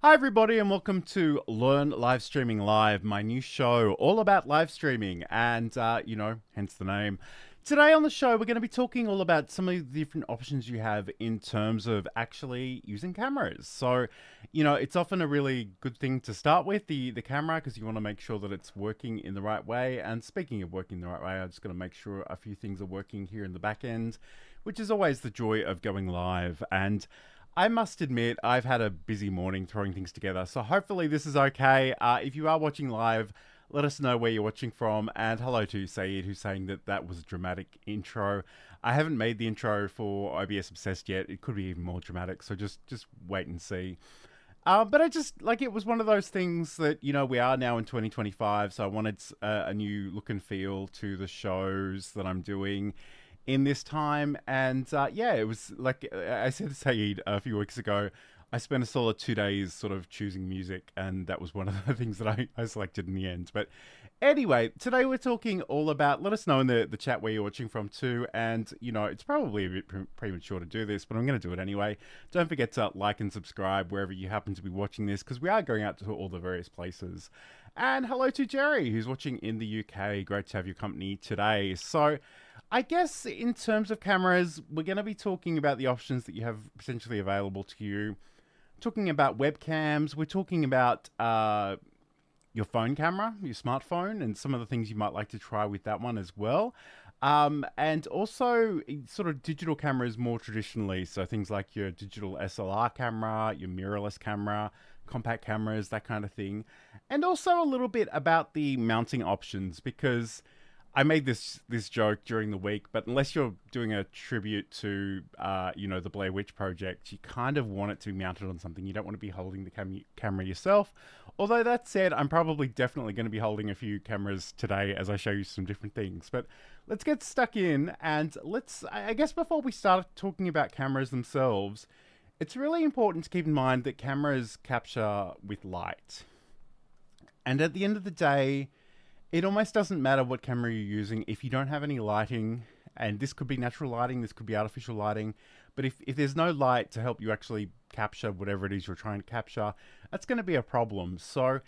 Hi everybody and welcome to Learn Live Streaming Live, my new show all about live streaming and, hence the name. Today on the show we're going to be talking all about some of the different options you have in terms of actually using cameras. So, it's often a really good thing to start with, the camera, because you want to make sure that it's working in the right way. And speaking of working the right way, I'm just going to make sure a few things are working here in the back end, which is always the joy of going live. And I must admit, I've had a busy morning throwing things together, so hopefully this is okay. If you are watching live, let us know where you're watching from, and hello to Saeed, who's saying that that was a dramatic intro. I haven't made the intro for OBS Obsessed yet. It could be even more dramatic, so just wait and see. But I just, it was one of those things that, we are now in 2025, so I wanted a new look and feel to the shows that I'm doing in this time. And it was like I said to Saeed a few weeks ago, I spent a solid 2 days sort of choosing music, and that was one of the things that I selected in the end. But anyway, today we're talking all about, let us know in the chat where you're watching from too. And, it's probably a bit premature to do this, but I'm going to do it anyway. Don't forget to like and subscribe wherever you happen to be watching this, because we are going out to all the various places. And hello to Jerry, who's watching in the UK. Great to have your company today. So I guess in terms of cameras, we're going to be talking about the options that you have potentially available to you. Talking about webcams, we're talking about your phone camera, your smartphone, and some of the things you might like to try with that one as well. And also sort of digital cameras more traditionally. So things like your digital SLR camera, your mirrorless camera, compact cameras, that kind of thing. And also a little bit about the mounting options, because I made this joke during the week, but unless you're doing a tribute to, the Blair Witch Project, you kind of want it to be mounted on something. You don't want to be holding the camera yourself. Although that said, I'm probably definitely going to be holding a few cameras today as I show you some different things. But let's get stuck in, and I guess before we start talking about cameras themselves, it's really important to keep in mind that cameras capture with light. And at the end of the day, it almost doesn't matter what camera you're using if you don't have any lighting, and this could be natural lighting, this could be artificial lighting, but if there's no light to help you actually capture whatever it is you're trying to capture, that's going to be a problem. So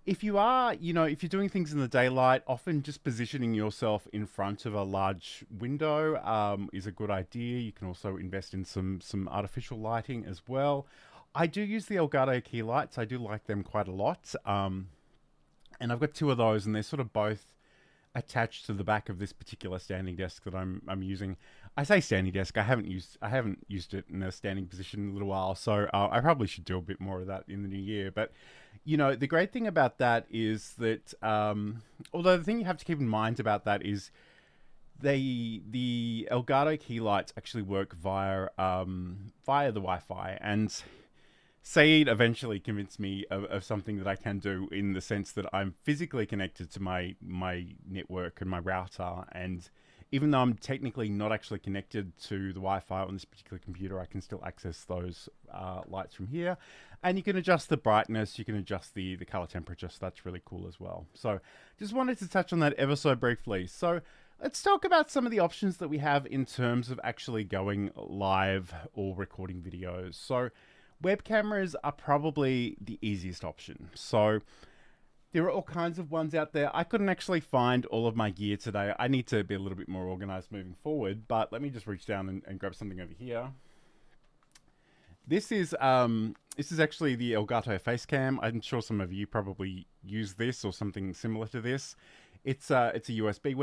if you are, if you're doing things in the daylight, often just positioning yourself in front of a large window is a good idea. You can also invest in some artificial lighting as well. I do use the Elgato key lights. I do like them quite a lot. And I've got two of those, and they're sort of both attached to the back of this particular standing desk that I'm using. I say standing desk. I haven't used it in a standing position in a little while, so I probably should do a bit more of that in the new year. But the great thing about that is that although the thing you have to keep in mind about that is the Elgato key lights actually work via the Wi-Fi. And Saeed eventually convinced me of something that I can do, in the sense that I'm physically connected to my network and my router, and even though I'm technically not actually connected to the Wi-Fi on this particular computer, I can still access those lights from here. And you can adjust the brightness, you can adjust the color temperature, so that's really cool as well. So just wanted to touch on that ever so briefly. So let's talk about some of the options that we have in terms of actually going live or recording videos. So web cameras are probably the easiest option. So there are all kinds of ones out there. I couldn't actually find all of my gear today. I need to be a little bit more organized moving forward, but let me just reach down and grab something over here. This is actually the Elgato Facecam. I'm sure some of you probably use this or something similar to this. It's a USB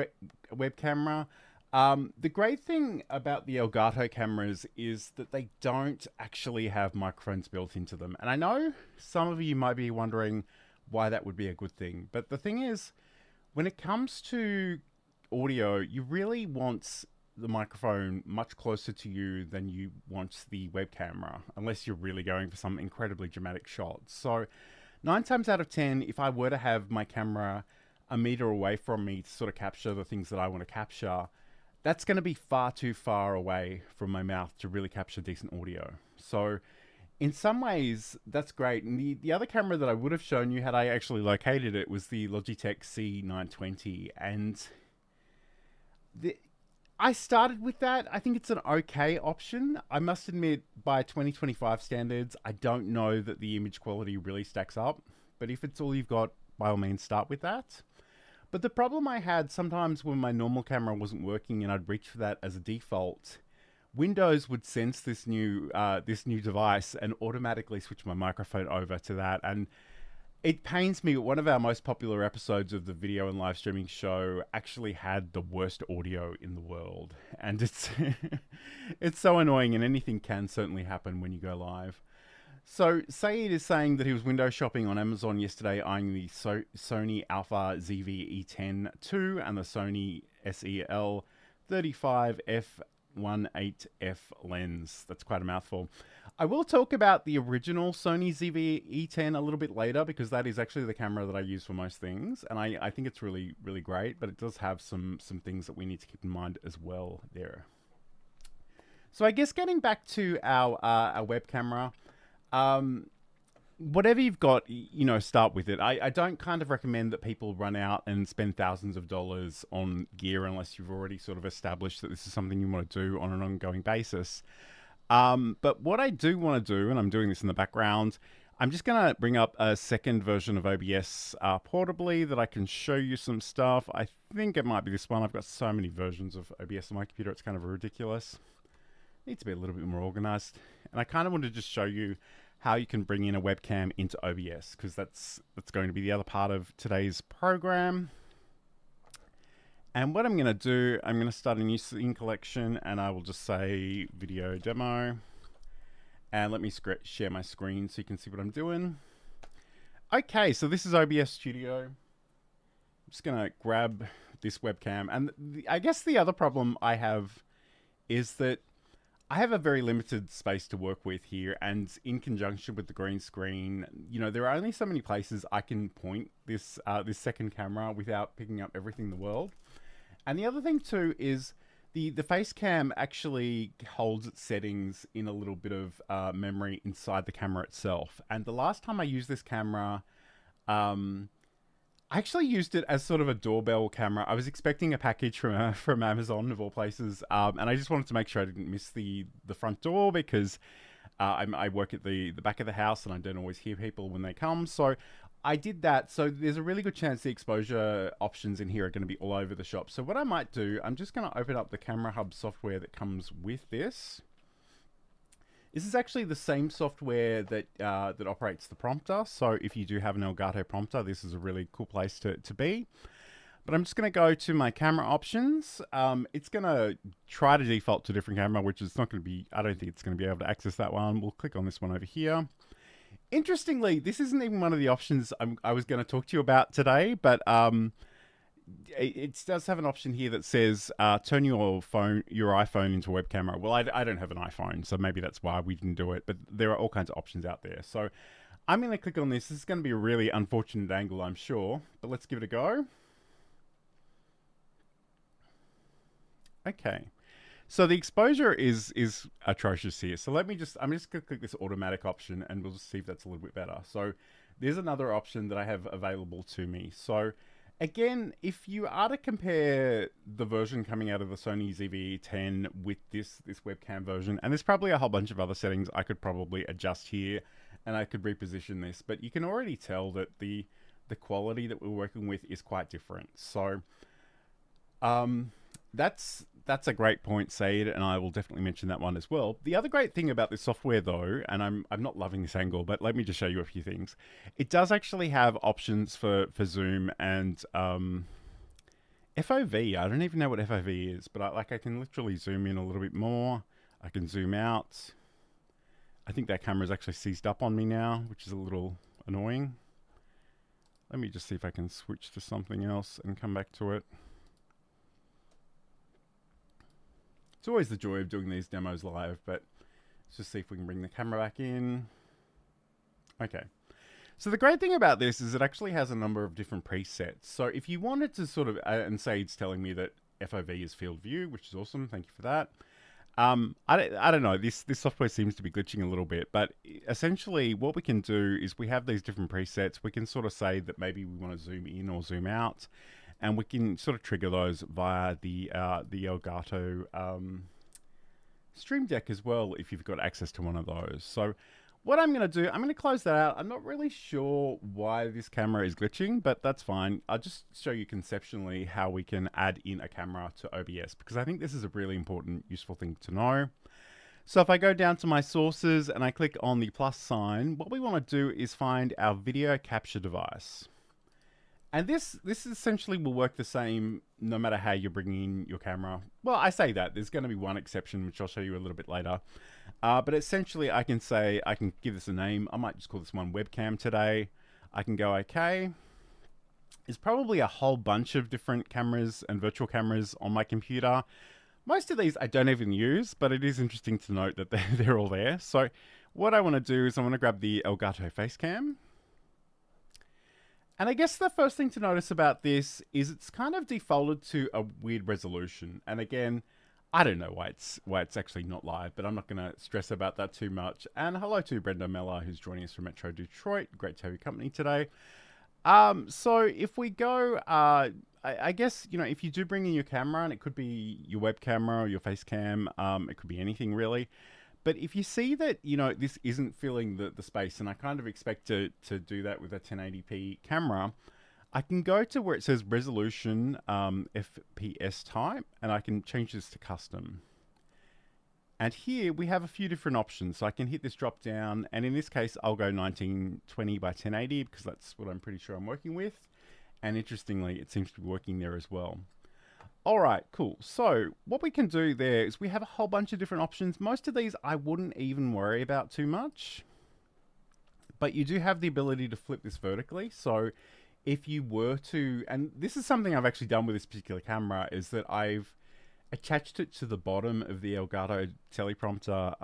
web camera. The great thing about the Elgato cameras is that they don't actually have microphones built into them. And I know some of you might be wondering why that would be a good thing. But the thing is, when it comes to audio, you really want the microphone much closer to you than you want the web camera, unless you're really going for some incredibly dramatic shots. So 9 times out of 10, if I were to have my camera a meter away from me to sort of capture the things that I want to capture, that's going to be far too far away from my mouth to really capture decent audio. So in some ways, that's great. And the other camera that I would have shown you had I actually located it was the Logitech C920. And I started with that. I think it's an okay option. I must admit, by 2025 standards, I don't know that the image quality really stacks up. But if it's all you've got, by all means, start with that. But the problem I had sometimes when my normal camera wasn't working and I'd reach for that as a default, Windows would sense this new device and automatically switch my microphone over to that. And it pains me, one of our most popular episodes of the video and live streaming show actually had the worst audio in the world. And it's it's so annoying, and anything can certainly happen when you go live. So Saeed is saying that he was window shopping on Amazon yesterday, eyeing the Sony Alpha ZV-E10 II and the Sony SEL 35f1.8f lens. That's quite a mouthful. I will talk about the original Sony ZV-E10 a little bit later, because that is actually the camera that I use for most things, and I think it's really, really great, but it does have some things that we need to keep in mind as well there. So I guess getting back to our web camera, whatever you've got, start with it. I don't kind of recommend that people run out and spend thousands of dollars on gear unless you've already sort of established that this is something you want to do on an ongoing basis. But what I do want to do, and I'm doing this in the background, I'm just going to bring up a second version of OBS portably that I can show you some stuff. I think it might be this one. I've got so many versions of OBS on my computer, it's kind of ridiculous. Needs to be a little bit more organized. And I kind of want to just show you how you can bring in a webcam into OBS, because that's going to be the other part of today's program. And what I'm going to do, I'm going to start a new scene collection, and I will just say video demo. And let me share my screen so you can see what I'm doing. Okay, so this is OBS Studio. I'm just going to grab this webcam. And I guess the other problem I have is that I have a very limited space to work with here, and in conjunction with the green screen, there are only so many places I can point this second camera without picking up everything in the world. And the other thing too is the face cam actually holds its settings in a little bit of memory inside the camera itself. And the last time I used this camera, I actually used it as sort of a doorbell camera. I was expecting a package from Amazon, of all places, and I just wanted to make sure I didn't miss the front door, because I work at the back of the house and I don't always hear people when they come. So I did that. So there's a really good chance the exposure options in here are going to be all over the shop. So what I might do, I'm just going to open up the Camera Hub software that comes with this. This is actually the same software that that operates the prompter. So if you do have an Elgato prompter, this is a really cool place to be. But I'm just going to go to my camera options. It's going to try to default to a different camera, which is not going to be, I don't think it's going to be able to access that one. We'll click on this one over here. Interestingly, this isn't even one of the options I was going to talk to you about today, but it does have an option here that says turn your iPhone into a web camera. Well, I don't have an iPhone, so maybe that's why we didn't do it, but there are all kinds of options out there. So I'm going to click on this. This is going to be a really unfortunate angle, I'm sure, but let's give it a go. Okay. So the exposure is atrocious here. So I'm just going to click this automatic option, and we'll just see if that's a little bit better. So there's another option that I have available to me. So again, if you are to compare the version coming out of the Sony ZV-E10 with this webcam version, and there's probably a whole bunch of other settings I could probably adjust here, and I could reposition this, but you can already tell that the quality that we're working with is quite different. So that's a great point, Said, and I will definitely mention that one as well. The other great thing about this software, though, and I'm not loving this angle, but let me just show you a few things. It does actually have options for zoom and FOV. I don't even know what FOV is, but I can literally zoom in a little bit more. I can zoom out. I think that camera's actually seized up on me now, which is a little annoying. Let me just see if I can switch to something else and come back to it. It's always the joy of doing these demos live, but let's just see if we can bring the camera back in. Okay. So the great thing about this is it actually has a number of different presets. So if you wanted to sort of, and Said's telling me that FOV is field view, which is awesome. Thank you for that. I don't know, this software seems to be glitching a little bit, but essentially what we can do is we have these different presets. We can sort of say that maybe we want to zoom in or zoom out. and we can sort of trigger those via the Elgato Stream Deck as well if you've got access to one of those. So what I'm going to do, I'm going to close that out. I'm not really sure why this camera is glitching, but that's fine. I'll just show you conceptually how we can add in a camera to OBS, because I think this is a really important, useful thing to know. So if I go down to my sources and I click on the plus sign, what we want to do is find our video capture device. And this essentially will work the same no matter how you're bringing in your camera. Well, I say that. There's going to be one exception, which I'll show you a little bit later. But essentially, I can give this a name. I might just call this one Webcam today. I can go OK. There's probably a whole bunch of different cameras and virtual cameras on my computer. Most of these I don't even use, but it is interesting to note that they're all there. So what I want to do is I want to grab the Elgato Facecam. And I guess the first thing to notice about this is it's kind of defaulted to a weird resolution. And again, I don't know why it's actually not live, but I'm not going to stress about that too much. And hello to Brenda Meller, who's joining us from Metro Detroit. Great to have your company today. So if we go, I guess, you know, if you do bring in your camera, and it could be your web camera or your face cam, it could be anything really. But if you see that, you know, this isn't filling the space, and I kind of expect to do that with a 1080p camera, I can go to where it says resolution, FPS type, and I can change this to custom. And here we have a few different options. So I can hit this drop down, and in this case, I'll go 1920 by 1080 because that's what I'm pretty sure I'm working with. And interestingly, it seems to be working there as well. All right, cool. So what we can do there is we have a whole bunch of different options. Most of these I wouldn't even worry about too much, but you do have the ability to flip this vertically. So if you were to, and this is something I've actually done with this particular camera, is that I've attached it to the bottom of the Elgato teleprompter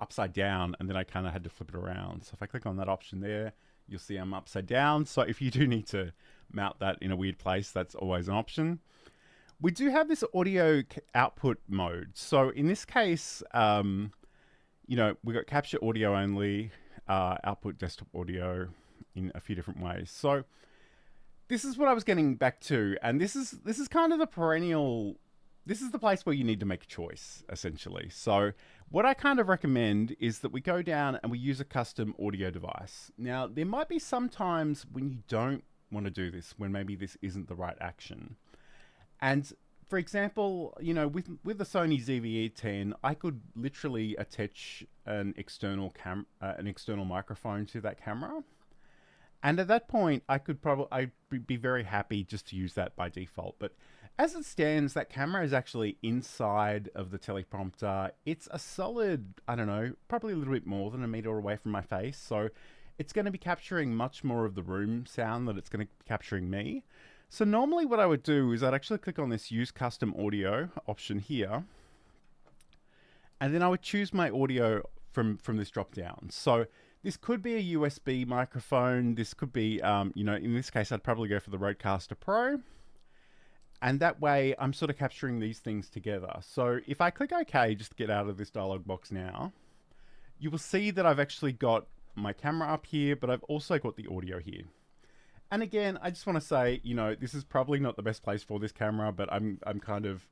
upside down, and then I kind of had to flip it around. So if I click on that option there, you'll see I'm upside down. So if you do need to mount that in a weird place, that's always an option. We do have this audio output mode. So in this case, you know, we've got capture audio only, output desktop audio in a few different ways. So this is what I was getting back to. And this is kind of the perennial, this is the place where you need to make a choice, essentially. So what I kind of recommend is that we go down and we use a custom audio device. Now, there might be some times when you don't want to do this, when maybe this isn't the right action. And for example, you know, with the Sony ZV-E10, I could literally attach an external microphone to that camera. And at that point, I'd be very happy just to use that by default. But as it stands, that camera is actually inside of the teleprompter. It's a solid, I don't know, probably a little bit more than a meter away from my face. So it's going to be capturing much more of the room sound than it's going to be capturing me. So normally what I would do is I'd actually click on this use custom audio option here. And then I would choose my audio from this drop down. So this could be a USB microphone. This could be, you know, in this case, I'd probably go for the Rodecaster Pro. And that way I'm sort of capturing these things together. So if I click OK, just to get out of this dialog box now, you will see that I've actually got my camera up here, but I've also got the audio here. And again, I just want to say, you know, this is probably not the best place for this camera, but I'm kind of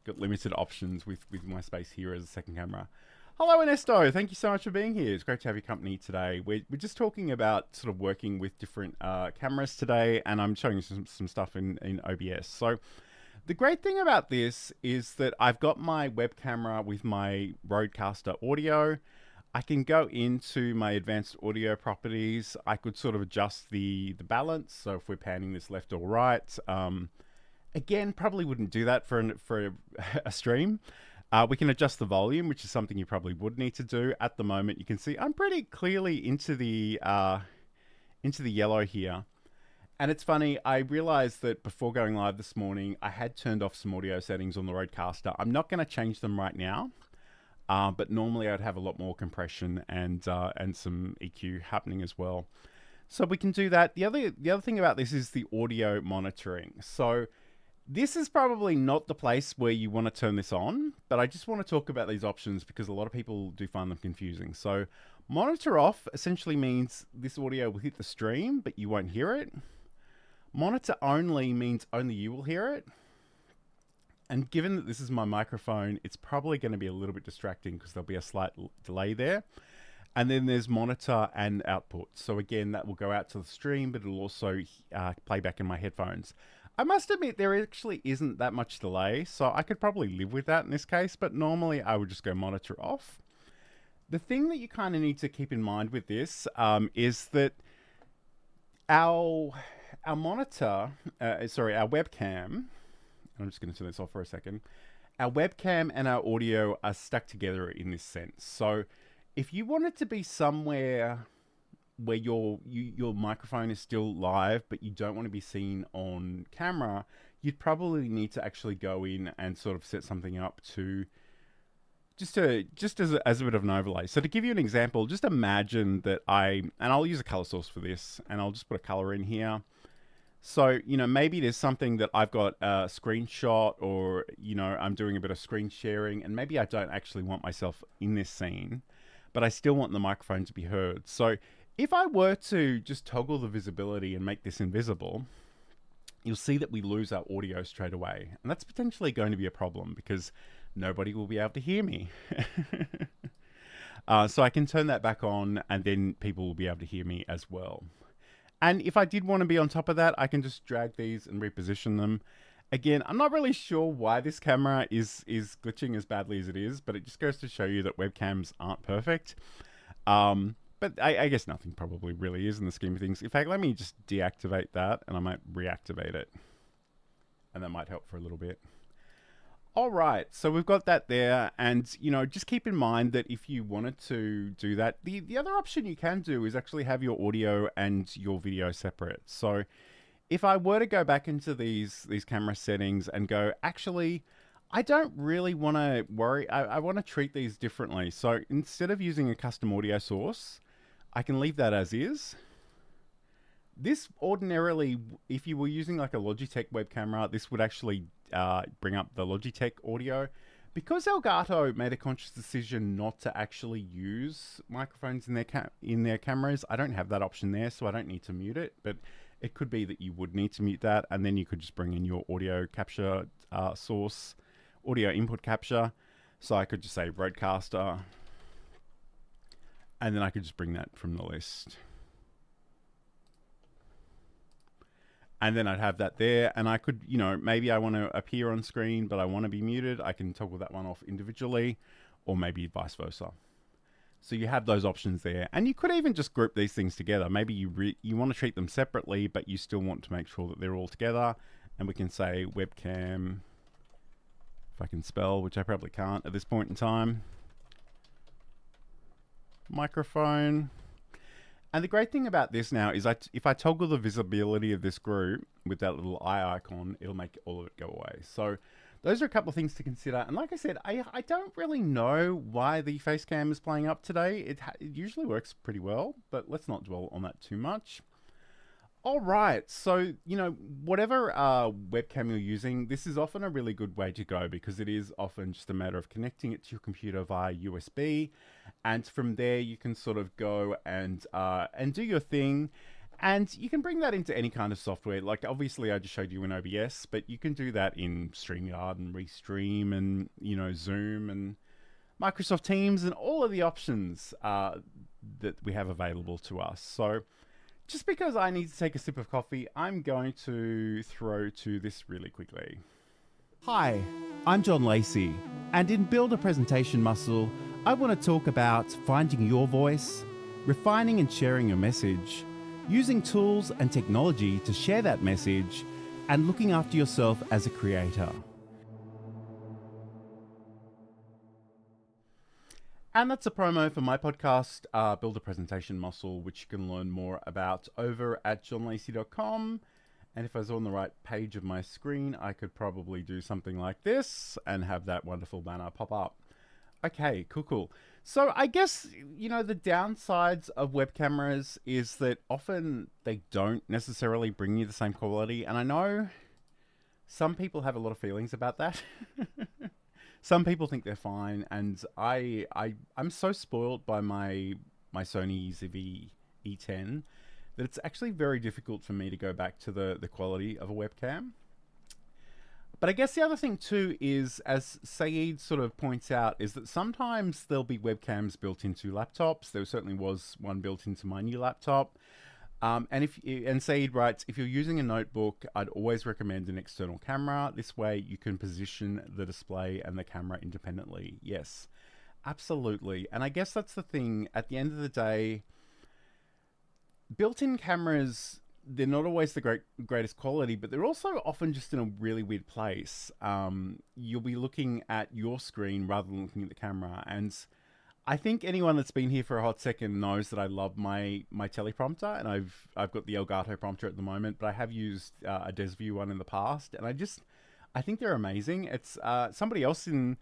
got limited options with my space here as a second camera. Hello, Ernesto. Thank you so much for being here. It's great to have your company today. We're just talking about sort of working with different cameras today, and I'm showing you some stuff in OBS. So the great thing about this is that I've got my web camera with my Rodecaster audio. I can go into my advanced audio properties. I could sort of adjust the balance. So if we're panning this left or right, again, probably wouldn't do that for a stream. We can adjust the volume, which is something you probably would need to do. At the moment, you can see I'm pretty clearly into the yellow here. And it's funny, I realized that before going live this morning, I had turned off some audio settings on the Rodecaster. I'm not going to change them right now. But normally I'd have a lot more compression and some EQ happening as well. So we can do that. The other thing about this is the audio monitoring. So this is probably not the place where you want to turn this on, but I just want to talk about these options because a lot of people do find them confusing. So monitor off essentially means this audio will hit the stream, but you won't hear it. Monitor only means only you will hear it. And given that this is my microphone, it's probably going to be a little bit distracting because there'll be a slight delay there. And then there's monitor and output. So again, that will go out to the stream, but it'll also play back in my headphones. I must admit, there actually isn't that much delay, so I could probably live with that in this case, but normally I would just go monitor off. The thing that you kind of need to keep in mind with this is that our monitor, our webcam, I'm just going to turn this off for a second. Our webcam and our audio are stuck together in this sense. So if you want it to be somewhere where your microphone is still live, but you don't want to be seen on camera, you'd probably need to actually go in and sort of set something up to just as a bit of an overlay. So to give you an example, just imagine that and I'll use a color source for this, and I'll just put a color in here. So, maybe there's something that I've got a screenshot, or, I'm doing a bit of screen sharing, and maybe I don't actually want myself in this scene, but I still want the microphone to be heard. So if I were to just toggle the visibility and make this invisible, you'll see that we lose our audio straight away. And that's potentially going to be a problem because nobody will be able to hear me. So I can turn that back on, and then people will be able to hear me as well. And if I did want to be on top of that, I can just drag these and reposition them. Again, I'm not really sure why this camera is glitching as badly as it is, but it just goes to show you that webcams aren't perfect. But I guess nothing probably really is in the scheme of things. In fact, let me just deactivate that, and I might reactivate it. And that might help for a little bit. All right, so we've got that there, and just keep in mind that if you wanted to do that, the other option you can do is actually have your audio and your video separate. So if I were to go back into these camera settings and go, actually, I don't really want to worry, I want to treat these differently. So instead of using a custom audio source, I can leave that as is. This ordinarily, if you were using like a Logitech web camera, this would actually bring up the Logitech audio. Because Elgato made a conscious decision not to actually use microphones in their cameras, I don't have that option there, so I don't need to mute it. But it could be that you would need to mute that, and then you could just bring in your audio capture source, audio input capture. So I could just say Rodecaster, and then I could just bring that from the list. And then I'd have that there, and I could, maybe I want to appear on screen, but I want to be muted. I can toggle that one off individually, or maybe vice versa. So you have those options there, and you could even just group these things together. Maybe you want to treat them separately, but you still want to make sure that they're all together. And we can say webcam, if I can spell, which I probably can't at this point in time. Microphone. And the great thing about this now is if I toggle the visibility of this group with that little eye icon, it'll make all of it go away. So those are a couple of things to consider. And like I said, I don't really know why the face cam is playing up today. It usually works pretty well, but let's not dwell on that too much. All right, so, whatever webcam you're using, this is often a really good way to go because it is often just a matter of connecting it to your computer via USB. And from there, you can sort of go and do your thing. And you can bring that into any kind of software. Like, obviously, I just showed you in OBS, but you can do that in StreamYard and Restream and, Zoom and Microsoft Teams and all of the options that we have available to us. So just because I need to take a sip of coffee, I'm going to throw to this really quickly. Hi, I'm John Lacey, and in Build a Presentation Muscle, I want to talk about finding your voice, refining and sharing your message, using tools and technology to share that message, and looking after yourself as a creator. And that's a promo for my podcast, Build a Presentation Muscle, which you can learn more about over at johnlacey.com. And if I was on the right page of my screen, I could probably do something like this and have that wonderful banner pop up. Okay, cool. So I guess, the downsides of web cameras is that often they don't necessarily bring you the same quality. And I know some people have a lot of feelings about that. Some people think they're fine, and I'm so spoiled by my Sony ZV-E10 that it's actually very difficult for me to go back to the quality of a webcam. But I guess the other thing too is, as Saeed sort of points out, is that sometimes there'll be webcams built into laptops. There certainly was one built into my new laptop. And Saeed writes, if you're using a notebook, I'd always recommend an external camera. This way you can position the display and the camera independently. Yes, absolutely. And I guess that's the thing. At the end of the day, built-in cameras, they're not always the greatest quality, but they're also often just in a really weird place. You'll be looking at your screen rather than looking at the camera. And I think anyone that's been here for a hot second knows that I love my teleprompter, and I've got the Elgato prompter at the moment, but I have used a DesView one in the past, and I think they're amazing. It's somebody else in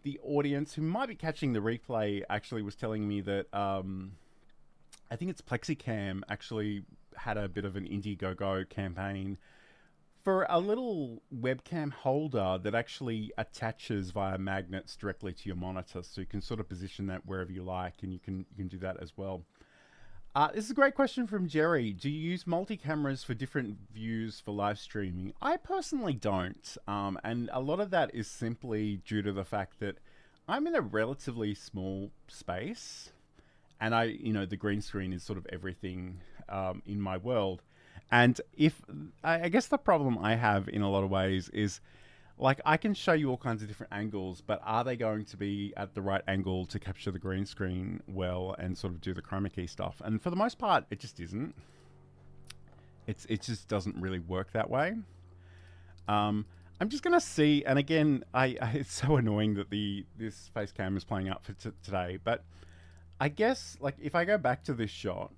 the audience who might be catching the replay actually was telling me that I think it's Plexicam actually had a bit of an Indiegogo campaign for a little webcam holder that actually attaches via magnets directly to your monitor, so you can sort of position that wherever you like, and you can do that as well. This is a great question from Jerry. Do you use multi-cameras for different views for live streaming? I personally don't, and a lot of that is simply due to the fact that I'm in a relatively small space, and the green screen is sort of everything in my world. And I guess the problem I have in a lot of ways is, like, I can show you all kinds of different angles, but are they going to be at the right angle to capture the green screen well and sort of do the chroma key stuff? And for the most part, it just isn't. It just doesn't really work that way. I'm just gonna see, and again, it's so annoying that this face cam is playing up for today, but I guess, like, if I go back to this shot,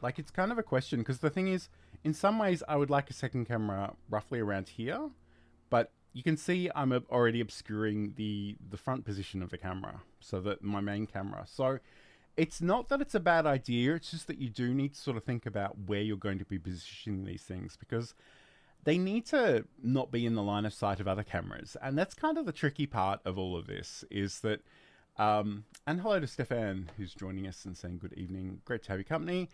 like, it's kind of a question, because the thing is, in some ways, I would like a second camera roughly around here, but you can see I'm already obscuring the front position of the camera, so that my main camera. So it's not that it's a bad idea, it's just that you do need to sort of think about where you're going to be positioning these things, because they need to not be in the line of sight of other cameras. And that's kind of the tricky part of all of this, is that, and hello to Stefan, who's joining us and saying good evening. Great to have your company.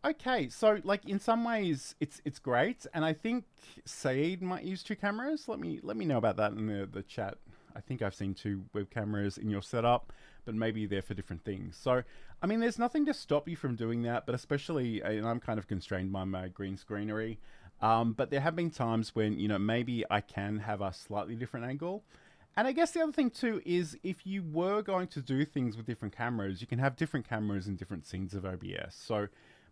Okay, so, like, in some ways it's great, and I think Saeed might use two cameras. Let me know about that in the chat. I think I've seen two web cameras in your setup, but maybe they're for different things. So, I mean, there's nothing to stop you from doing that, but especially, and I'm kind of constrained by my green screenery, but there have been times when, maybe I can have a slightly different angle. And I guess the other thing too is, if you were going to do things with different cameras, you can have different cameras in different scenes of OBS. So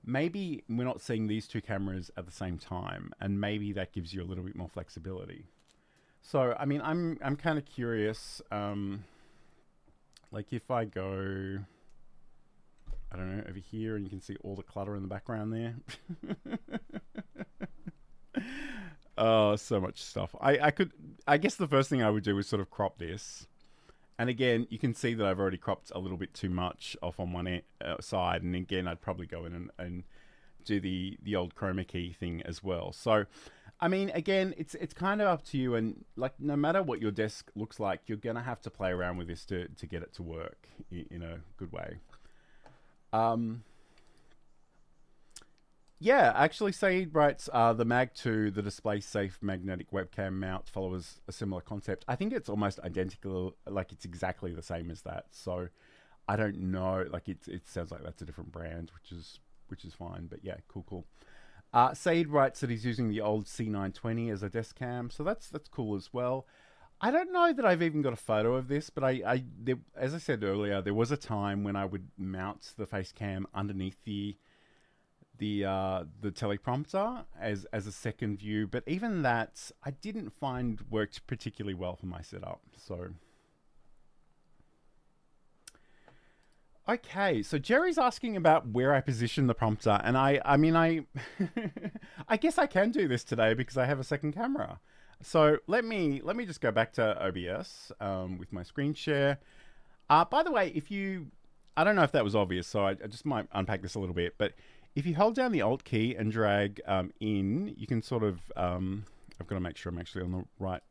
maybe we're not seeing these two cameras at the same time, and maybe that gives you a little bit more flexibility. So, I mean, I'm kind of curious, like, if I go, I don't know, over here, and you can see all the clutter in the background there. Oh, so much stuff. I guess the first thing I would do is sort of crop this. And again, you can see that I've already cropped a little bit too much off on one side. And again, I'd probably go in and do the old chroma key thing as well. So, I mean, again, it's kind of up to you. And, like, no matter what your desk looks like, you're going to have to play around with this to get it to work in a good way. Yeah, actually, Saeed writes, the Mag 2, the display-safe magnetic webcam mount, follows a similar concept. I think it's almost identical, like, it's exactly the same as that. So, I don't know, like, it sounds like that's a different brand, which is fine. But yeah, cool. Saeed writes that he's using the old C920 as a desk cam, so that's cool as well. I don't know that I've even got a photo of this, but as I said earlier, there was a time when I would mount the face cam underneath the teleprompter as a second view, but even that I didn't find worked particularly well for my setup. So, okay, so Jerry's asking about where I position the prompter, and I mean, I guess I can do this today because I have a second camera. So let me just go back to OBS with my screen share. By the way, I don't know if that was obvious, so I just might unpack this a little bit, but if you hold down the Alt key and drag in, you can sort of, I've got to make sure I'm actually on the right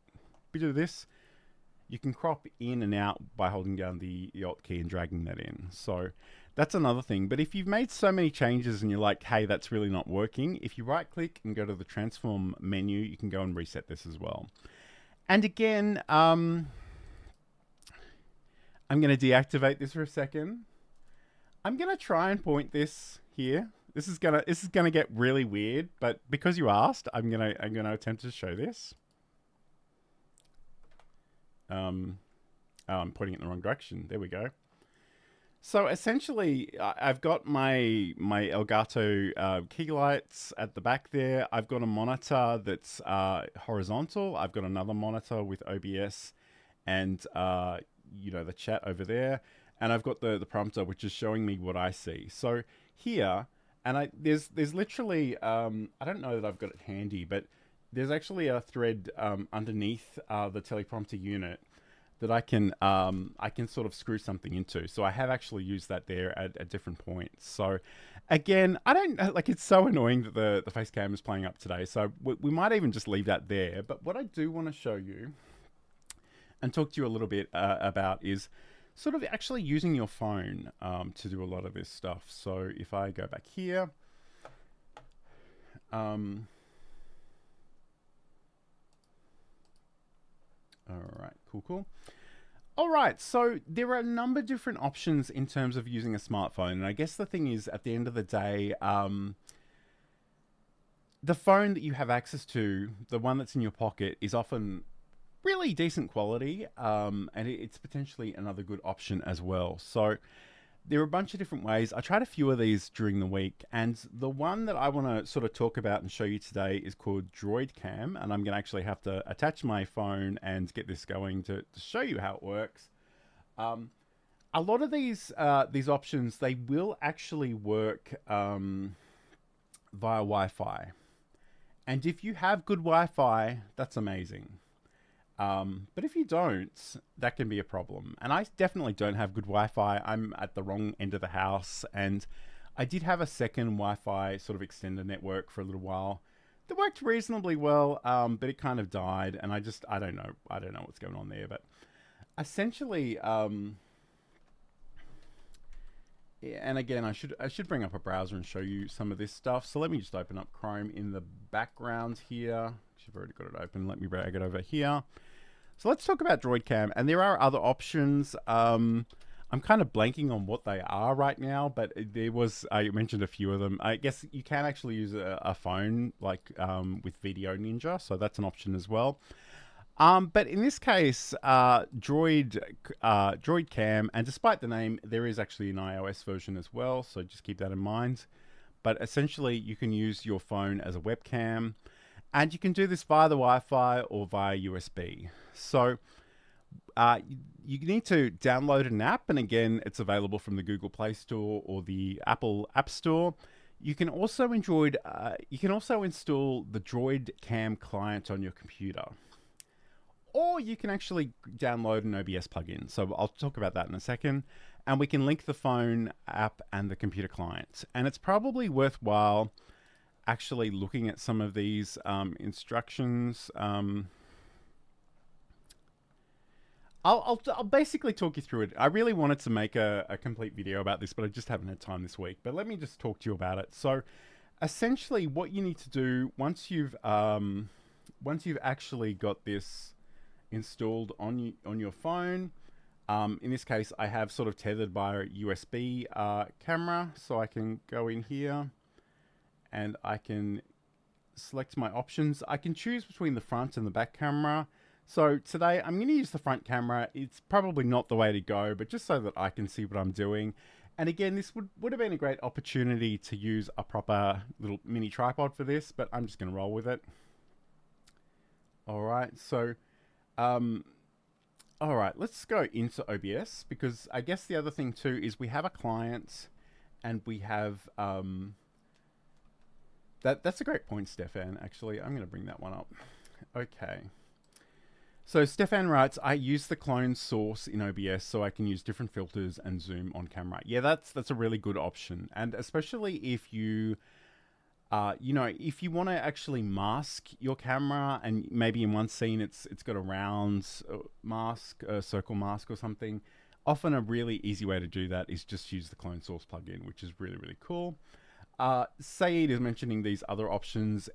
bit of this. you can crop in and out by holding down the Alt key and dragging that in. So that's another thing. But if you've made so many changes and you're like, hey, that's really not working, if you right click and go to the transform menu, you can go and reset this as well. And again, I'm going to deactivate this for a second. I'm going to try and point this here. This is gonna get really weird, but because you asked, I'm gonna attempt to show this. Oh, I'm pointing it in the wrong direction. There we go. So essentially, I've got my Elgato key lights at the back there. I've got a monitor that's horizontal. I've got another monitor with OBS and you know, the chat over there. And I've got the prompter, which is showing me what I see. So here, and there's literally, I don't know that I've got it handy, but there's actually a thread underneath the teleprompter unit that I can sort of screw something into. So I have actually used that there at different points. So again, I don't, like, it's so annoying that the face cam is playing up today. So we might even just leave that there. But what I do want to show you and talk to you a little bit about is sort of actually using your phone to do a lot of this stuff. So if I go back here, all right, cool. All right, so there are a number of different options in terms of using a smartphone. And I guess the thing is, at the end of the day, the phone that you have access to, the one that's in your pocket, is often really decent quality, and it's potentially another good option as well. So there are a bunch of different ways. I tried a few of these during the week, and the one that I want to sort of talk about and show you today is called Droid Cam, and I'm going to actually have to attach my phone and get this going to show you how it works. A lot of these options, they will actually work via Wi-Fi, and if you have good Wi-Fi, that's amazing. But if you don't, that can be a problem. And I definitely don't have good Wi-Fi. I'm at the wrong end of the house, and I did have a second Wi-Fi sort of extender network for a little while that worked reasonably well, but it kind of died, and I don't know what's going on there. But essentially, and again, I should bring up a browser and show you some of this stuff. So let me just open up Chrome in the background here. I've already got it open. Let me drag it over here. So let's talk about Droid Cam, and there are other options. I'm kind of blanking on what they are right now, but there was, I mentioned a few of them. I guess you can actually use a phone, like with Video Ninja, so that's an option as well. But in this case, Droid Cam, and despite the name, there is actually an iOS version as well, so just keep that in mind. But essentially, you can use your phone as a webcam, and you can do this via the Wi-Fi or via USB. So you need to download an app, and again, it's available from the Google Play Store or the Apple App Store. You can also install the Droid Cam client on your computer, or you can actually download an OBS plugin. So I'll talk about that in a second, and we can link the phone app and the computer client. And it's probably worthwhile actually looking at some of these instructions. I'll basically talk you through it. I really wanted to make a complete video about this, but I just haven't had time this week. But let me just talk to you about it. So essentially what you need to do once you've actually got this installed on your phone, in this case I have sort of tethered by a USB camera, so I can go in here and I can select my options. I can choose between the front and the back camera. So today I'm going to use the front camera. It's probably not the way to go, but just so that I can see what I'm doing. And again, this would have been a great opportunity to use a proper little mini tripod for this, but I'm just going to roll with it. All right, so, all right, let's go into OBS, because I guess the other thing too is we have a client and we have, that's a great point, Stefan, actually. I'm going to bring that one up. Okay. So Stefan writes, I use the clone source in OBS so I can use different filters and zoom on camera. Yeah, that's a really good option. And especially if you You know, if you want to actually mask your camera, and maybe in one scene it's got a round mask, a circle mask or something, often a really easy way to do that is just use the clone source plugin, which is really, really cool. Saeed is mentioning these other options.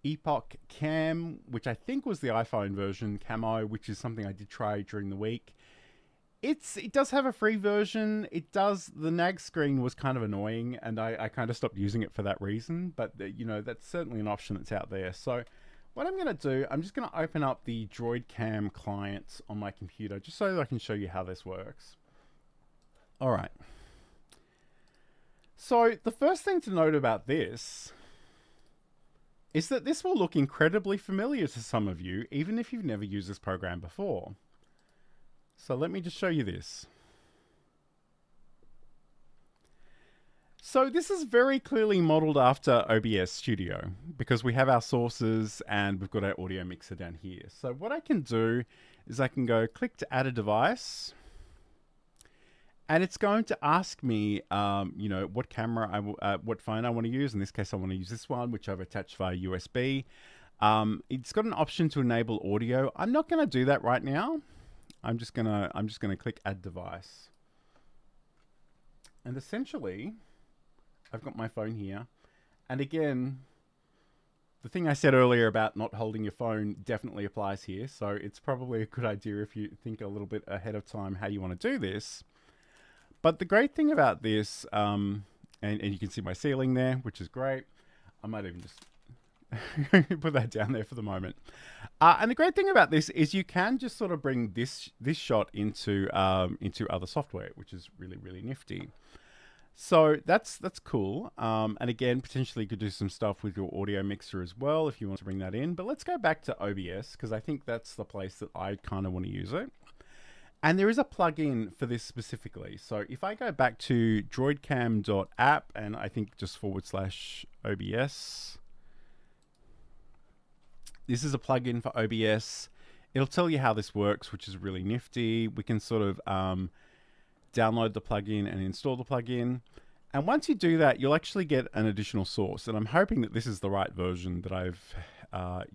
Epoch Cam, which I think was the iPhone version, Camo, which is something I did try during the week. It does have a free version. The nag screen was kind of annoying, and I kind of stopped using it for that reason. But you know, that's certainly an option that's out there. So what I'm going to do, I'm just going to open up the Droid Cam client on my computer just so that I can show you how this works. All right. So the first thing to note about this is that this will look incredibly familiar to some of you, even if you've never used this program before. So let me just show you this. So this is very clearly modeled after OBS Studio because we have our sources and we've got our audio mixer down here. So what I can do is I can go click to add a device, and it's going to ask me, you know, what camera, what phone I want to use. In this case, I want to use this one, which I've attached via USB. It's got an option to enable audio. I'm not going to do that right now. I'm just gonna click add device, and essentially, I've got my phone here. And again, the thing I said earlier about not holding your phone definitely applies here. So it's probably a good idea if you think a little bit ahead of time how you want to do this. But the great thing about this, and you can see my ceiling there, which is great. I might even just put that down there for the moment. And the great thing about this is you can just sort of bring this shot into other software, which is really, really nifty. So that's cool. And again, potentially you could do some stuff with your audio mixer as well if you want to bring that in. But let's go back to OBS because I think that's the place that I kind of want to use it. And there is a plugin for this specifically. So if I go back to droidcam.app and I think just /OBS, this is a plugin for OBS. It'll tell you how this works, which is really nifty. We can sort of download the plugin and install the plugin. And once you do that, you'll actually get an additional source. And I'm hoping that this is the right version that I've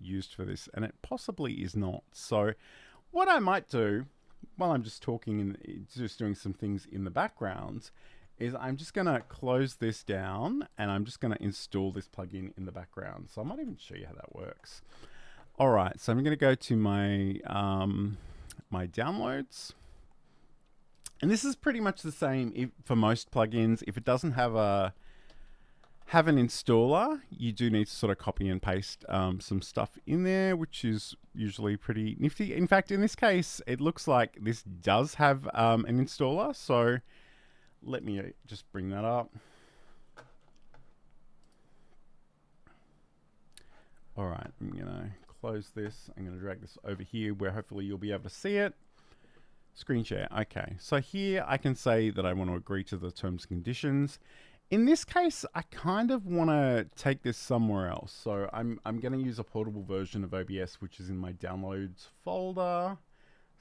used for this. And it possibly is not. So what I might do while I'm just talking and just doing some things in the background is I'm just going to close this down and I'm just going to install this plugin in the background. So I might even show you how that works. All right, so I'm going to go to my my downloads, and this is pretty much the same for most plugins. If it doesn't have an installer, you do need to sort of copy and paste some stuff in there, which is usually pretty nifty. In fact, in this case, it looks like this does have an installer. So let me just bring that up. All right, I'm gonna close this. I'm gonna drag this over here where hopefully you'll be able to see it. Screen share. Okay, so here I can say that I want to agree to the terms and conditions. In this case, I kind of want to take this somewhere else. So I'm going to use a portable version of OBS, which is in my downloads folder.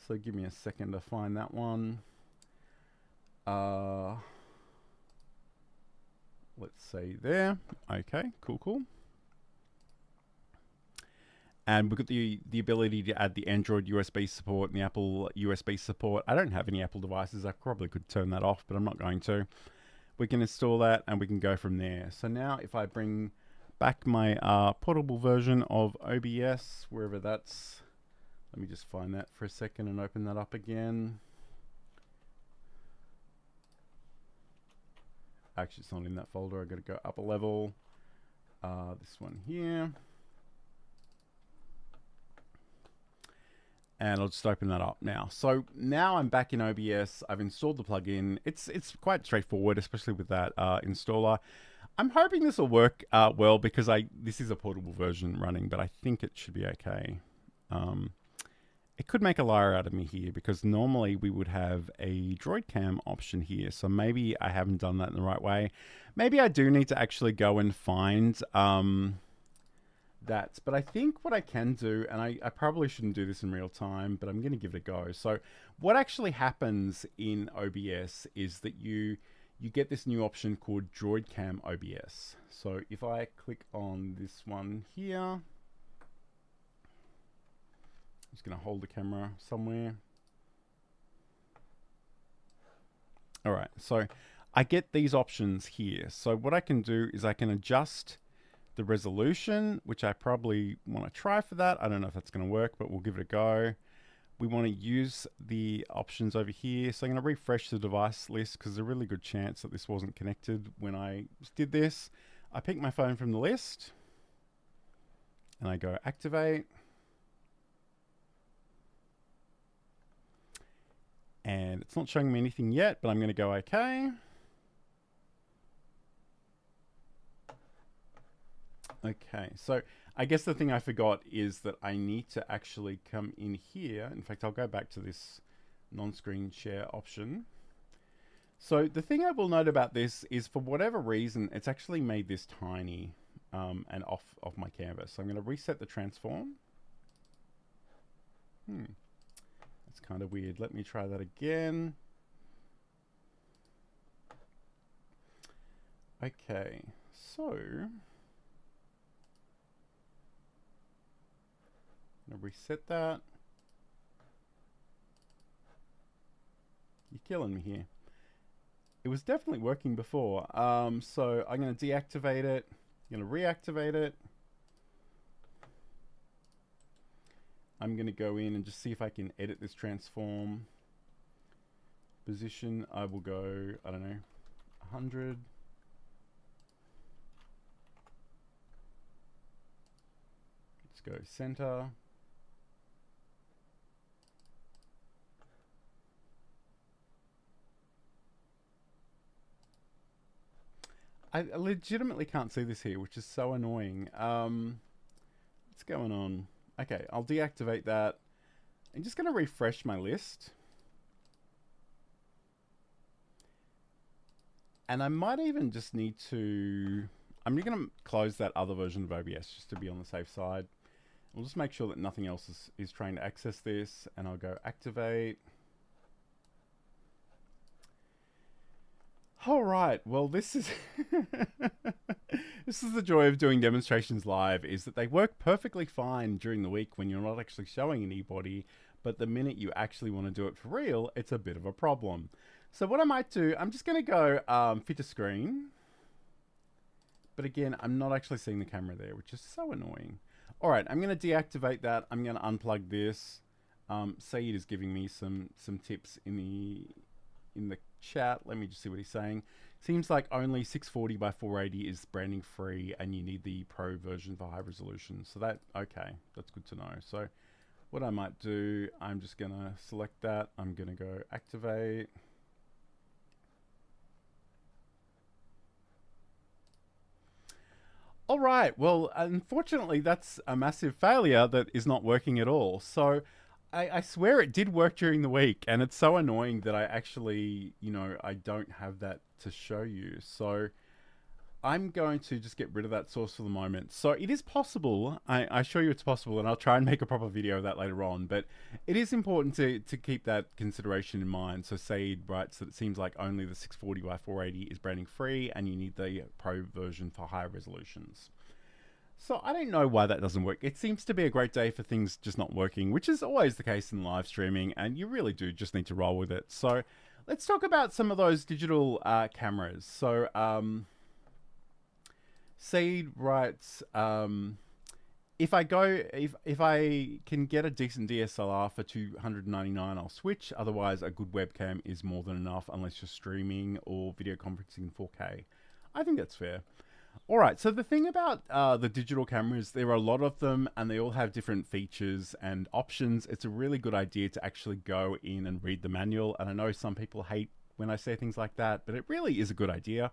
So give me a second to find that one. Let's say there. Okay, cool. And we've got the ability to add the Android USB support and the Apple USB support. I don't have any Apple devices. I probably could turn that off, but I'm not going to. We can install that and we can go from there. So now if I bring back my portable version of OBS, wherever that's, let me just find that for a second and open that up again. Actually, it's not in that folder. I've got to go up a level. This one here. And I'll just open that up now. So now I'm back in OBS. I've installed the plugin. It's quite straightforward, especially with that installer. I'm hoping this will work well because this is a portable version running, but I think it should be okay. It could make a liar out of me here because normally we would have a Droid Cam option here. So maybe I haven't done that in the right way. Maybe I do need to actually go and find that. But I think what I can do, and I probably shouldn't do this in real time, but I'm going to give it a go. So what actually happens in OBS is that you you get this new option called DroidCam OBS. So if I click on this one here, I'm just going to hold the camera somewhere. All right, so I get these options here. So what I can do is I can adjust the resolution, which I probably want to try for that. I don't know if that's going to work, but we'll give it a go. We want to use the options over here. So I'm going to refresh the device list because there's a really good chance that this wasn't connected when I did this. I pick my phone from the list and I go activate. And it's not showing me anything yet, but I'm going to go okay. Okay, so I guess the thing I forgot is that I need to actually come in here. In fact, I'll go back to this non-screen share option. So the thing I will note about this is for whatever reason, it's actually made this tiny and off my canvas. So I'm going to reset the transform. That's kind of weird. Let me try that again. Okay, so I'm going to reset that. You're killing me here. It was definitely working before. So I'm going to deactivate it. I'm going to reactivate it. I'm going to go in and just see if I can edit this transform. Position, I will go, I don't know, 100. Let's go center. I legitimately can't see this here, which is so annoying. What's going on? Okay, I'll deactivate that. I'm just going to refresh my list. And I might even just need to... I'm going to close that other version of OBS just to be on the safe side. We'll just make sure that nothing else is trying to access this. And I'll go activate. All right, well, this is this is the joy of doing demonstrations live, is that they work perfectly fine during the week when you're not actually showing anybody, but the minute you actually want to do it for real, it's a bit of a problem. So what I might do, I'm just going to go fit to screen, but again, I'm not actually seeing the camera there, which is so annoying. All right, I'm going to deactivate that. I'm going to unplug this. Saeed is giving me some tips in the chat. Let me just see what he's saying. Seems like only 640 by 480 is branding free and you need the pro version for high resolution. So that, okay, that's good to know. So what I might do, I'm just gonna select that. I'm gonna go activate. All right, well, unfortunately that's a massive failure that is not working at all. So I swear it did work during the week, and it's so annoying that I actually, you know, I don't have that to show you. So I'm going to just get rid of that source for the moment. So it is possible, I assure you it's possible, and I'll try and make a proper video of that later on, but it is important to keep that consideration in mind. So Saeed writes that it seems like only the 640 by 480 is branding free, and you need the pro version for higher resolutions. So I don't know why that doesn't work. It seems to be a great day for things just not working, which is always the case in live streaming, and you really do just need to roll with it. So let's talk about some of those digital cameras. So Saeed writes, if I can get a decent DSLR for $299, I'll switch. Otherwise, a good webcam is more than enough unless you're streaming or video conferencing in 4K. I think that's fair. All right, so the thing about the digital cameras, there are a lot of them and they all have different features and options. It's a really good idea to actually go in and read the manual. And I know some people hate when I say things like that, but it really is a good idea.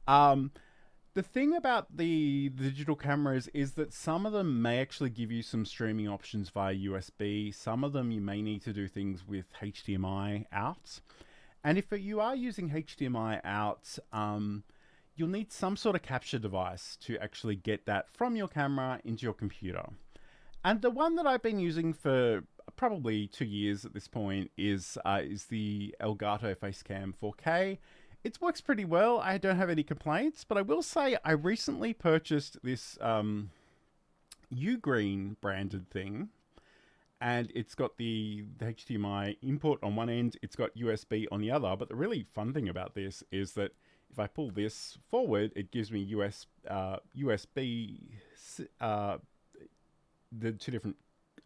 The thing about the digital cameras is that some of them may actually give you some streaming options via USB. Some of them you may need to do things with HDMI out. And if you are using HDMI out, you'll need some sort of capture device to actually get that from your camera into your computer. And the one that I've been using for probably 2 years at this point is the Elgato Facecam 4K. It works pretty well. I don't have any complaints, but I will say I recently purchased this Ugreen branded thing, and it's got the HDMI input on one end, it's got USB on the other. But the really fun thing about this is that if I pull this forward, it gives me USB, the two different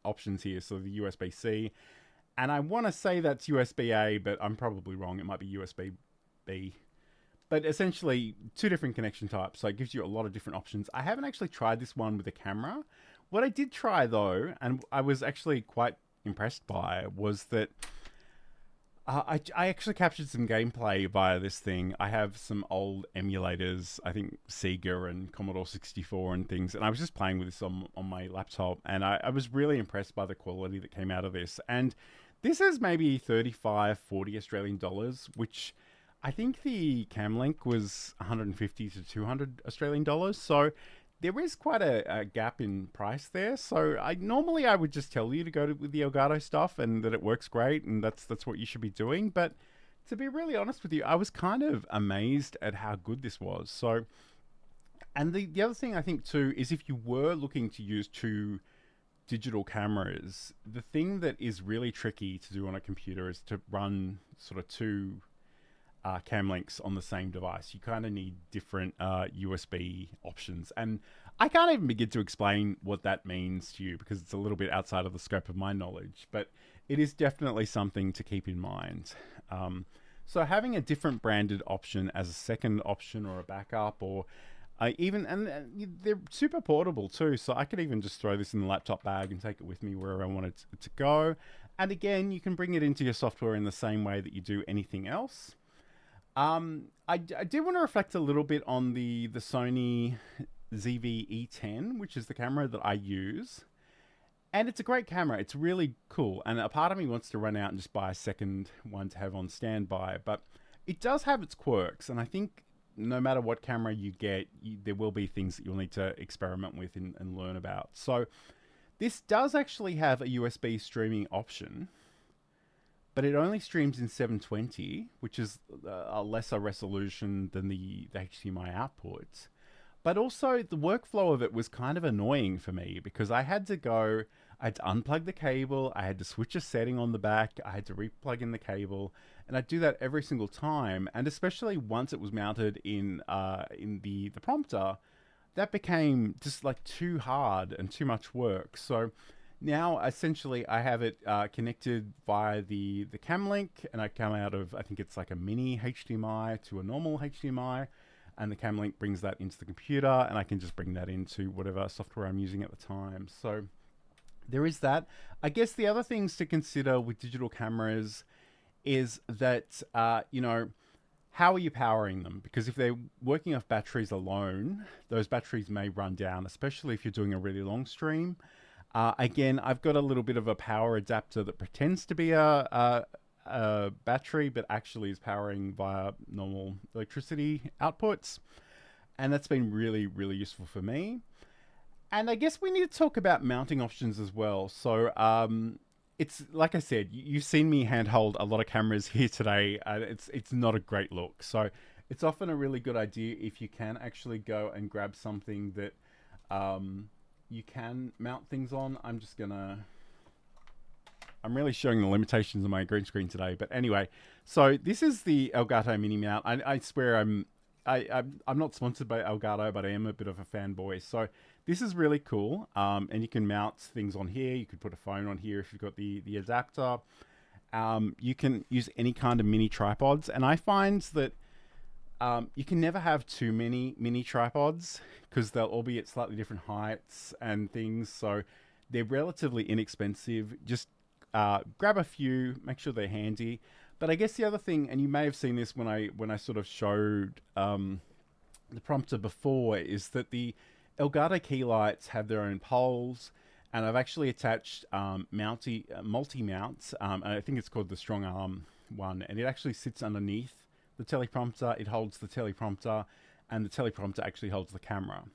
options here. So the USB-C, and I want to say that's USB-A, but I'm probably wrong. It might be USB-B. But essentially, two different connection types, so it gives you a lot of different options. I haven't actually tried this one with a camera. What I did try, though, and I was actually quite impressed by, was that I actually captured some gameplay via this thing. I have some old emulators, I think Sega and Commodore 64 and things, and I was just playing with this on my laptop, and I was really impressed by the quality that came out of this. And this is maybe 35, 40 Australian dollars, which I think the cam link was 150 to 200 Australian dollars. So there is quite a gap in price there. So normally I would just tell you to go with the Elgato stuff and that it works great and that's what you should be doing. But to be really honest with you, I was kind of amazed at how good this was. So, and the other thing I think too is if you were looking to use two digital cameras, the thing that is really tricky to do on a computer is to run sort of two cam links on the same device. You kind of need different USB options, and I can't even begin to explain what that means to you because it's a little bit outside of the scope of my knowledge, but it is definitely something to keep in mind. So having a different branded option as a second option or a backup, or they're super portable too, so I could even just throw this in the laptop bag and take it with me wherever I want it to go. And again, you can bring it into your software in the same way that you do anything else. I do want to reflect a little bit on the Sony ZV-E10, which is the camera that I use. And it's a great camera. It's really cool. And a part of me wants to run out and just buy a second one to have on standby. But it does have its quirks. And I think no matter what camera you get, there will be things that you'll need to experiment with and learn about. So this does actually have a USB streaming option, but it only streams in 720, which is a lesser resolution than the HDMI output. But also the workflow of it was kind of annoying for me because I had to unplug the cable, I had to switch a setting on the back, I had to replug in the cable, and I'd do that every single time. And especially once it was mounted in the prompter, that became just like too hard and too much work. So now, essentially, I have it connected via the cam link, and I come out of, I think it's like a mini HDMI to a normal HDMI, and the cam link brings that into the computer, and I can just bring that into whatever software I'm using at the time. So there is that. I guess the other things to consider with digital cameras is that, how are you powering them? Because if they're working off batteries alone, those batteries may run down, especially if you're doing a really long stream. Again, I've got a little bit of a power adapter that pretends to be a battery, but actually is powering via normal electricity outputs. And that's been really, really useful for me. And I guess we need to talk about mounting options as well. So it's like I said, you've seen me handhold a lot of cameras here today. It's not a great look. So it's often a really good idea if you can actually go and grab something that you can mount things on. I'm really showing the limitations of my green screen today. But anyway, so this is the Elgato mini mount. I swear I'm not sponsored by Elgato, but I am a bit of a fanboy. So this is really cool. And you can mount things on here. You could put a phone on here if you've got the adapter. You can use any kind of mini tripods. And I find that you can never have too many mini tripods because they'll all be at slightly different heights and things. So they're relatively inexpensive. Just grab a few, make sure they're handy. But I guess the other thing, and you may have seen this when I sort of showed the prompter before, is that the Elgato key lights have their own poles, and I've actually attached multi-mounts, and I think it's called the Strong Arm one, and it actually sits underneath the teleprompter. It holds the teleprompter, and the teleprompter actually holds the camera.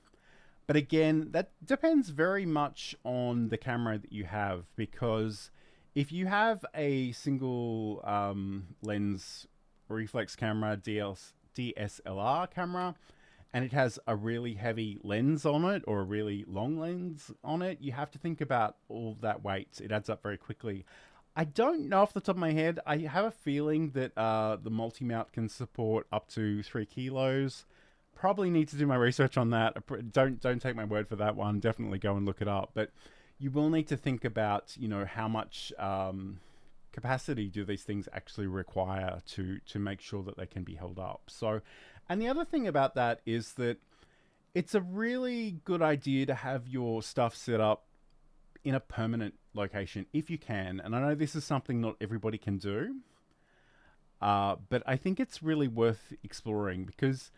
But again, that depends very much on the camera that you have, because if you have a single lens reflex camera, DSLR camera, and it has a really heavy lens on it, or a really long lens on it, you have to think about all that weight. It adds up very quickly. I don't know off the top of my head. I have a feeling that the multi-mount can support up to 3 kilos. Probably need to do my research on that. Don't take my word for that one. Definitely go and look it up. But you will need to think about, you know, how much capacity do these things actually require to make sure that they can be held up. So, and the other thing about that is that it's a really good idea to have your stuff set up in a permanent location if you can. And I know this is something not everybody can do, but I think it's really worth exploring, because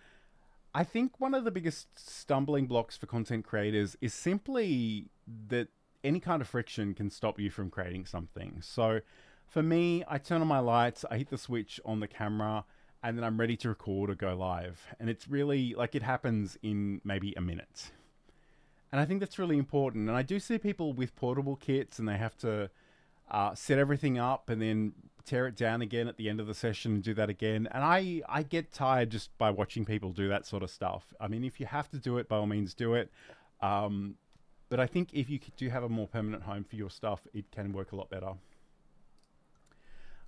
I think one of the biggest stumbling blocks for content creators is simply that any kind of friction can stop you from creating something. So for me, I turn on my lights, I hit the switch on the camera, and then I'm ready to record or go live. And it's really like, it happens in maybe a minute. And I think that's really important. And I do see people with portable kits, and they have to set everything up and then tear it down again at the end of the session and do that again. And I get tired just by watching people do that sort of stuff. I mean, if you have to do it, by all means do it. But I think if you do have a more permanent home for your stuff, it can work a lot better.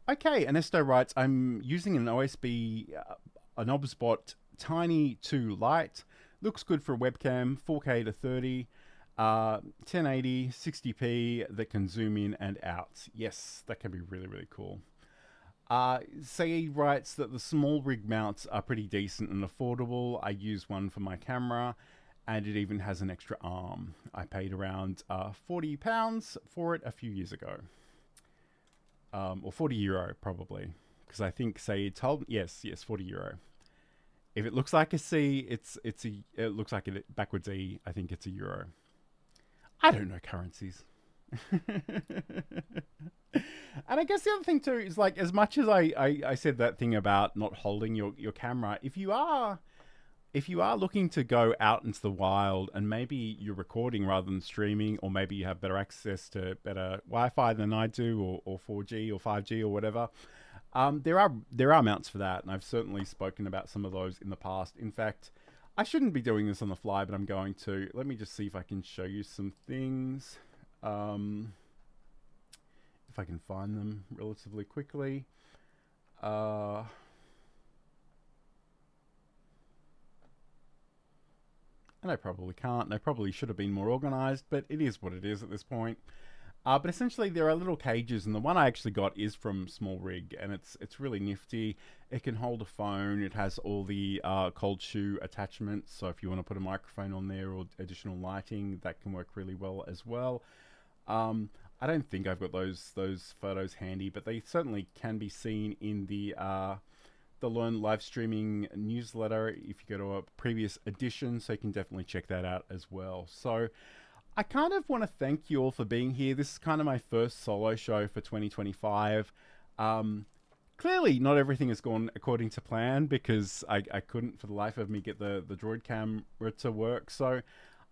Okay, Ernesto writes, I'm using an OSB, an OBSBot Tiny 2 Lite. Looks good for a webcam, 4K to 30, 1080, 60p that can zoom in and out. Yes, that can be really, really cool. Saeed writes that the small rig mounts are pretty decent and affordable. I use one for my camera, and it even has an extra arm. I paid around £40 for it a few years ago. Or €40 probably, because I think Saeed told, yes, €40. If it looks like a C, it looks like a backwards E. I think it's a euro. I don't know currencies. And I guess the other thing too is, like, as much as I said that thing about not holding your camera, if you are looking to go out into the wild, and maybe you're recording rather than streaming, or maybe you have better access to better Wi-Fi than I do, or 4G or 5G or whatever, there are mounts for that, and I've certainly spoken about some of those in the past. In fact, I shouldn't be doing this on the fly, but I'm going to. Let me just see if I can show you some things. If I can find them relatively quickly. And I probably can't, and I probably should have been more organized, but it is what it is at this point. But essentially, there are little cages, and the one I actually got is from Small Rig, and it's really nifty. It can hold a phone. It has all the cold shoe attachments, so if you want to put a microphone on there or additional lighting, that can work really well as well. I don't think I've got those photos handy, but they certainly can be seen in the Learn live streaming newsletter if you go to a previous edition, so you can definitely check that out as well. So I kind of want to thank you all for being here. This is kind of my first solo show for 2025. Clearly not everything has gone according to plan, because I couldn't for the life of me get the Droid camera to work. So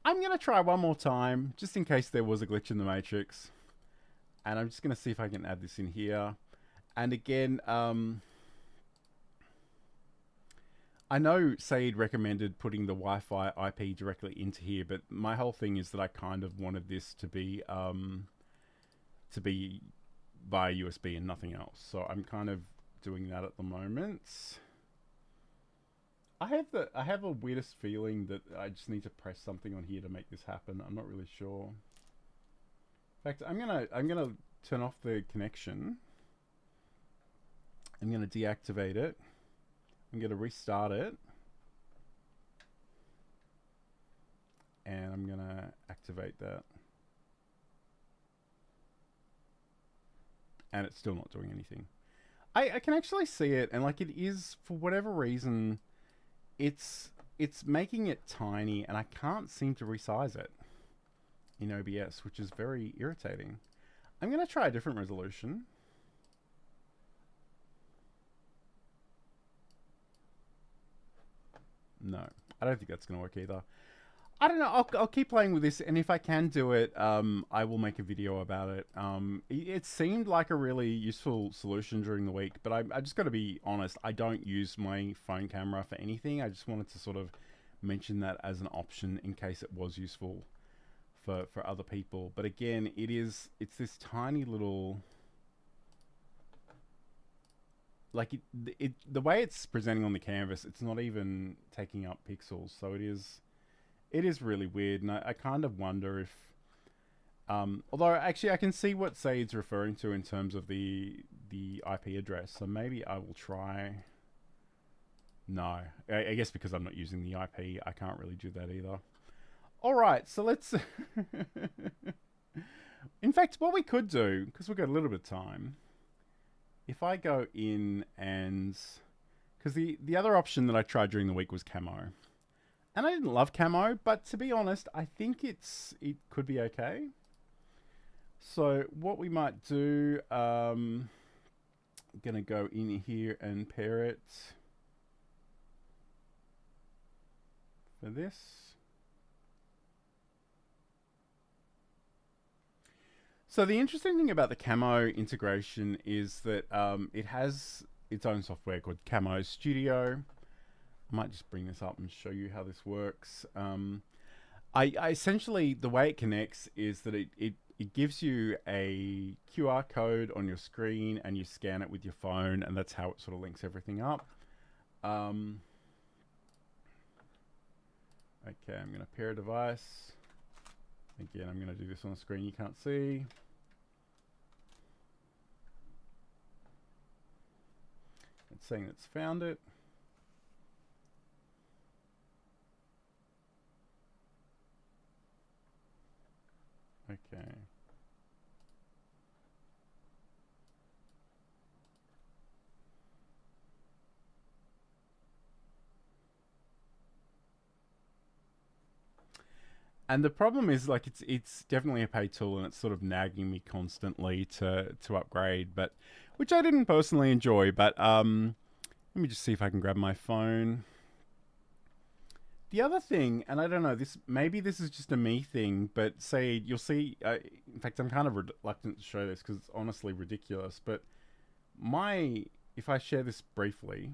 I'm going to try one more time, just in case there was a glitch in the Matrix. And I'm just going to see if I can add this in here. And again, I know Saeed recommended putting the Wi-Fi IP directly into here, but my whole thing is that I kind of wanted this to be via USB and nothing else. So I'm kind of doing that at the moment. I have a weirdest feeling that I just need to press something on here to make this happen. I'm not really sure. In fact, I'm gonna turn off the connection. I'm gonna deactivate it. I'm going to restart it, and I'm going to activate that, and it's still not doing anything. I can actually see it, and like, it is, for whatever reason, it's making it tiny, and I can't seem to resize it in OBS, which is very irritating. I'm going to try a different resolution. No, I don't think that's going to work either. I don't know. I'll keep playing with this, and if I can do it, I will make a video about it. It seemed like a really useful solution during the week, but I just got to be honest. I don't use my phone camera for anything. I just wanted to sort of mention that as an option in case it was useful for other people. But again, it's this tiny little, like the way it's presenting on the canvas, it's not even taking up pixels, so it is really weird, and I kind of wonder if, although actually I can see what Said's referring to in terms of the IP address, so maybe I will try. No, I guess because I'm not using the IP, I can't really do that either. All right, so let's. In fact, what we could do, because we've got a little bit of time, if I go in and, because the other option that I tried during the week was camo. And I didn't love camo, but to be honest, I think it could be okay. So what we might do, I'm gonna go in here and pair it for this. So the interesting thing about the camo integration is that it has its own software called Camo Studio. I might just bring this up and show you how this works. I essentially, the way it connects is that it gives you a QR code on your screen and you scan it with your phone, and that's how it sort of links everything up. Okay, I'm going to pair a device. Again, I'm going to do this on a screen you can't see. It's saying it's found it. Okay. And the problem is, like, it's definitely a paid tool, and it's sort of nagging me constantly to upgrade, but which I didn't personally enjoy. But let me just see if I can grab my phone. The other thing, and I don't know, maybe this is just a me thing, but say you'll see. In fact, I'm kind of reluctant to show this because it's honestly ridiculous. But if I share this briefly,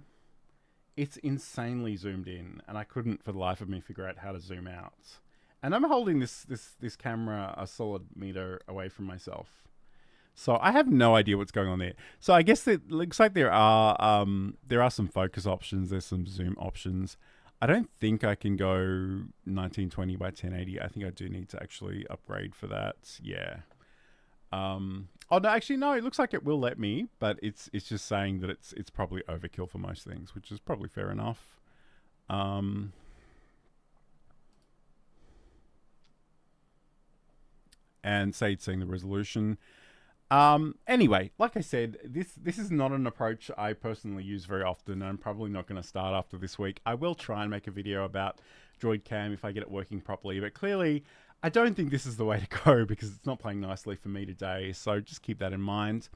it's insanely zoomed in, and I couldn't for the life of me figure out how to zoom out. And I'm holding this camera a solid meter away from myself, so I have no idea what's going on there. So I guess it looks like there are some focus options. There's some zoom options. I don't think I can go 1920 by 1080. I think I do need to actually upgrade for that. Yeah. Oh no, actually no. It looks like it will let me, but it's just saying that it's probably overkill for most things, which is probably fair enough. And say it's saying the resolution. Anyway, like I said, this is not an approach I personally use very often, and I'm probably not going to start after this week. I will try and make a video about Droid Cam if I get it working properly, but clearly I don't think this is the way to go because it's not playing nicely for me today, so just keep that in mind.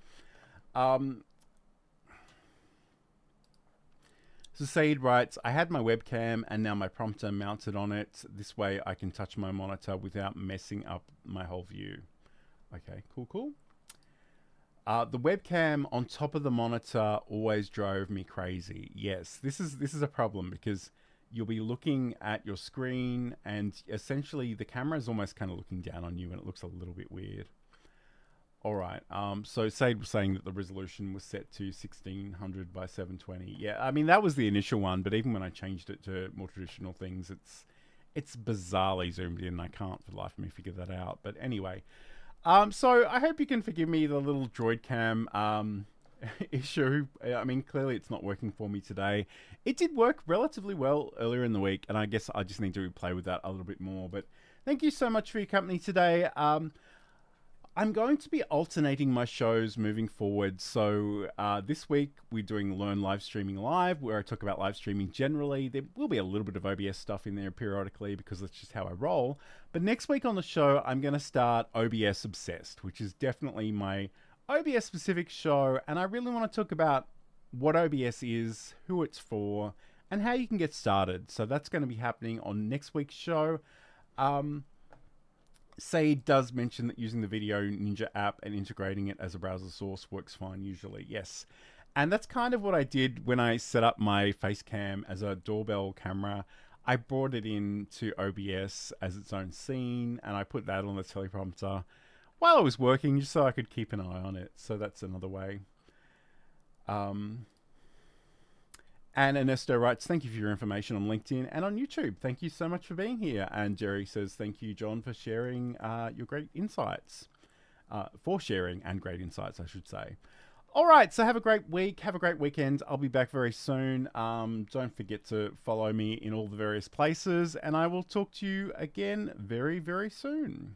So Said writes, I had my webcam and now my prompter mounted on it. This way I can touch my monitor without messing up my whole view. Okay, cool. The webcam on top of the monitor always drove me crazy. Yes, this is a problem because you'll be looking at your screen and essentially the camera is almost kind of looking down on you and it looks a little bit weird. All right. So Said was saying that the resolution was set to 1600 by 720. Yeah, I mean that was the initial one, but even when I changed it to more traditional things, it's bizarrely zoomed in. I can't for the life of me figure that out. But anyway, so I hope you can forgive me the little droid cam issue. I mean, clearly it's not working for me today. It did work relatively well earlier in the week, and I guess I just need to play with that a little bit more. But thank you so much for your company today. I'm going to be alternating my shows moving forward. So this week we're doing Learn Live Streaming Live, where I talk about live streaming generally. There will be a little bit of OBS stuff in there periodically because that's just how I roll. But next week on the show, I'm going to start OBS Obsessed, which is definitely my OBS specific show. And I really want to talk about what OBS is, who it's for, and how you can get started. So that's going to be happening on next week's show. Said does mention that using the Video Ninja app and integrating it as a browser source works fine usually. Yes. And that's kind of what I did when I set up my face cam as a doorbell camera. I brought it into OBS as its own scene, and I put that on the teleprompter while I was working just so I could keep an eye on it. So that's another way. And Ernesto writes, thank you for your information on LinkedIn and on YouTube. Thank you so much for being here. And Jerry says, thank you, John, for sharing your great insights. For sharing and great insights, I should say. All right, so have a great week. Have a great weekend. I'll be back very soon. Don't forget to follow me in all the various places. And I will talk to you again very, very soon.